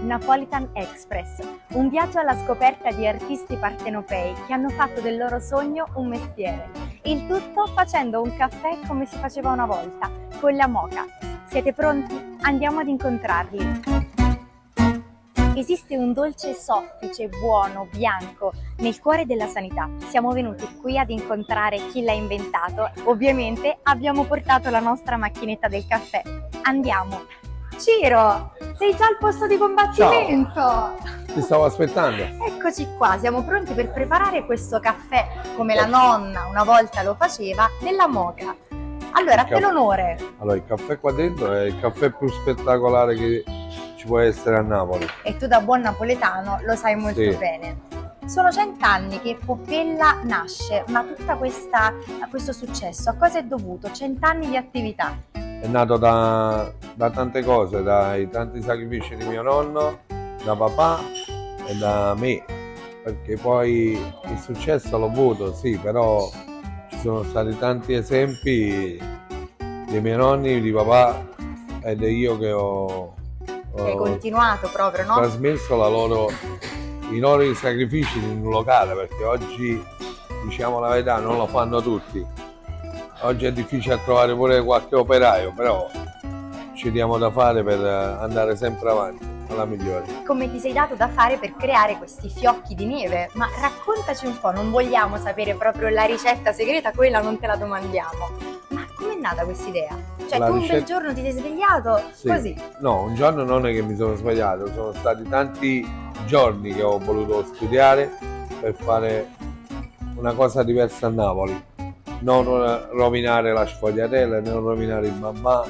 Napolitan Express, un viaggio alla scoperta di artisti partenopei che hanno fatto del loro sogno un mestiere. Il tutto facendo un caffè come si faceva una volta, con la moka. Siete pronti? Andiamo ad incontrarli. Esiste un dolce soffice, buono, bianco, nel cuore della sanità. Siamo venuti qui ad incontrare chi l'ha inventato. Ovviamente abbiamo portato la nostra macchinetta del caffè. Andiamo! Ciro, sei già al posto di combattimento! Ciao. Ti stavo aspettando. Eccoci qua, siamo pronti per preparare questo caffè, come la nonna una volta lo faceva, della moka. Allora, a te l'onore! Allora, il caffè qua dentro è il caffè più spettacolare che ci può essere a Napoli. E tu da buon napoletano lo sai molto bene. Sono 100 anni che Poppella nasce, ma tutta questo successo a cosa è dovuto? 100 anni di attività. È nato da tante cose, dai tanti sacrifici di mio nonno, da papà e da me, perché poi il successo l'ho avuto, sì, però ci sono stati tanti esempi dei miei nonni, di papà ed io che ho hai continuato proprio, no? Trasmesso i loro sacrifici in un locale, perché oggi, diciamo la verità, non lo fanno tutti. Oggi è difficile trovare pure qualche operaio, però ci diamo da fare per andare sempre avanti, alla migliore. Come ti sei dato da fare per creare questi fiocchi di neve? Ma raccontaci un po', non vogliamo sapere proprio la ricetta segreta, quella non te la domandiamo. Ma com'è nata questa idea? Cioè tu un bel giorno ti sei svegliato così? No, un giorno non è che mi sono svegliato, sono stati tanti giorni che ho voluto studiare per fare una cosa diversa a Napoli. Non rovinare la sfogliatella, non rovinare il mamma,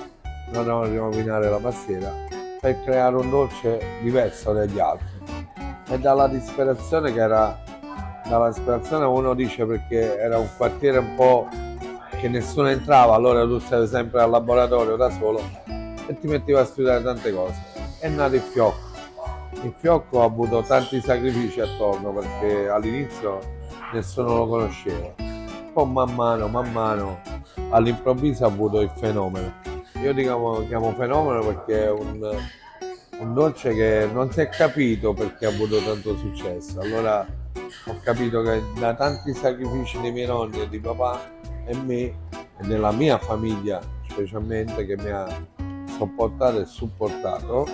non rovinare la pastiera, per creare un dolce diverso dagli altri. E dalla disperazione uno dice, perché era un quartiere un po' che nessuno entrava, allora tu stavi sempre al laboratorio da solo e ti mettevi a studiare tante cose. È nato il fiocco. Il fiocco ha avuto tanti sacrifici attorno, perché all'inizio nessuno lo conosceva. Poi man mano all'improvviso ha avuto il fenomeno. Io chiamo fenomeno perché è un dolce che non si è capito perché ha avuto tanto successo. Allora ho capito che da tanti sacrifici dei miei nonni e di papà e me e della mia famiglia specialmente, che mi ha sopportato e supportato,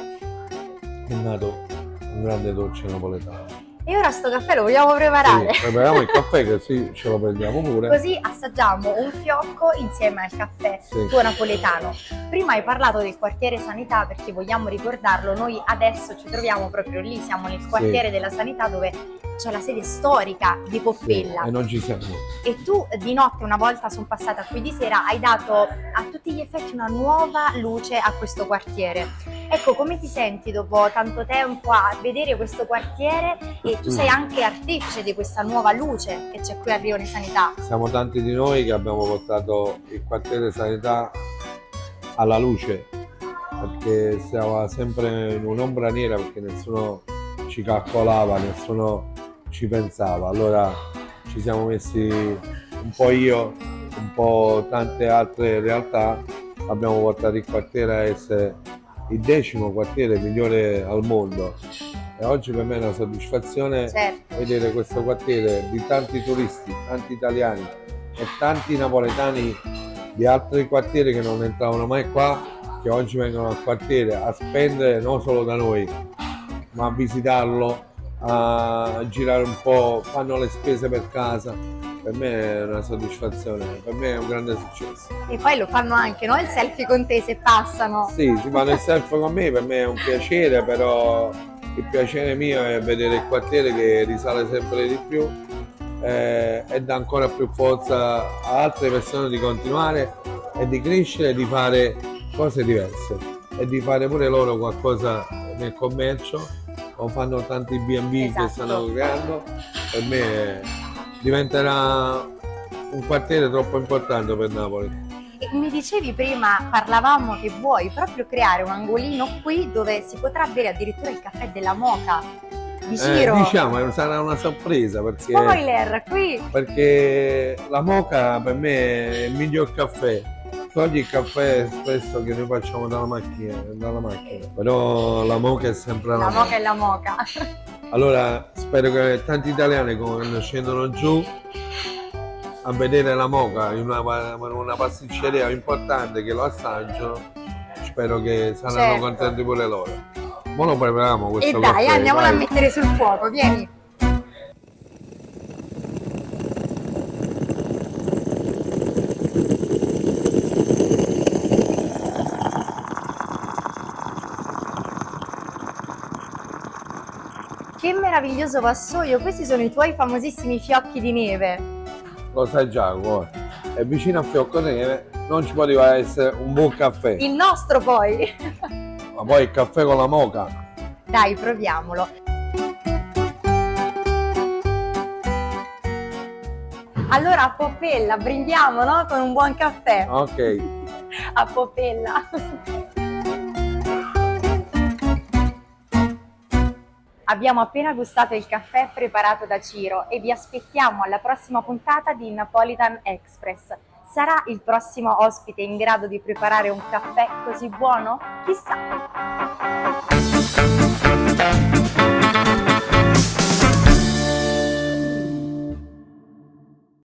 è nato un grande dolce napoletano. E ora sto caffè lo vogliamo preparare? Sì, prepariamo il caffè, così ce lo prendiamo pure. Così assaggiamo un fiocco insieme al caffè tuo napoletano. Prima hai parlato del quartiere Sanità, perché vogliamo ricordarlo, noi adesso ci troviamo proprio lì, siamo nel quartiere della Sanità, dove c'è la sede storica di Poppella. E non ci siamo. E tu di notte, una volta sono passata qui di sera, hai dato a tutti gli effetti una nuova luce a questo quartiere. Ecco, come ti senti dopo tanto tempo a vedere questo quartiere? E tu sei anche artefice di questa nuova luce che c'è qui a Rione Sanità. Siamo tanti di noi che abbiamo portato il quartiere Sanità alla luce, perché stava sempre in un'ombra nera, perché nessuno ci calcolava, nessuno ci pensava. Allora ci siamo messi un po' io, un po' tante altre realtà, abbiamo portato il quartiere a essere il 10° quartiere migliore al mondo. E oggi per me è una soddisfazione vedere questo quartiere di tanti turisti, tanti italiani e tanti napoletani di altri quartieri che non entravano mai qua, che oggi vengono al quartiere a spendere non solo da noi, ma a visitarlo, a girare un po', fanno le spese per casa. Per me è una soddisfazione, per me è un grande successo. E poi lo fanno anche, no? Il selfie con te se passano. Sì, si fanno il selfie con me, per me è un piacere, però il piacere mio è vedere il quartiere che risale sempre di più e dà ancora più forza a altre persone di continuare e di crescere e di fare cose diverse e di fare pure loro qualcosa nel commercio, o fanno tanti B&B che stanno creando. Per me diventerà un quartiere troppo importante per Napoli. E mi dicevi prima, parlavamo che vuoi proprio creare un angolino qui dove si potrà bere addirittura il caffè della moka di Ciro. Diciamo, sarà una sorpresa, perché spoiler qui! Perché la moka per me è il miglior caffè togli il caffè espresso che noi facciamo dalla macchina, però la moka è sempre la La moka. moka è la moka. Allora spero che tanti italiani quando scendono giù a vedere la moka in una pasticceria importante che lo assaggiano, spero che saranno Certo. contenti pure loro. Ora lo prepariamo E questo dai, caffè, andiamola a vai. mettere sul fuoco, vieni. Che meraviglioso vassoio, questi sono i tuoi famosissimi fiocchi di neve. Lo sai già, guarda. E vicino a Fiocco Neve non ci poteva essere un buon caffè, Il nostro poi. ma poi il caffè con la moka. Dai, proviamolo. Allora a Popella, brindiamo, no? Con un buon caffè. Ok. A Popella. Abbiamo appena gustato il caffè preparato da Ciro e vi aspettiamo alla prossima puntata di Napolitan Express. Sarà il prossimo ospite in grado di preparare un caffè così buono? Chissà!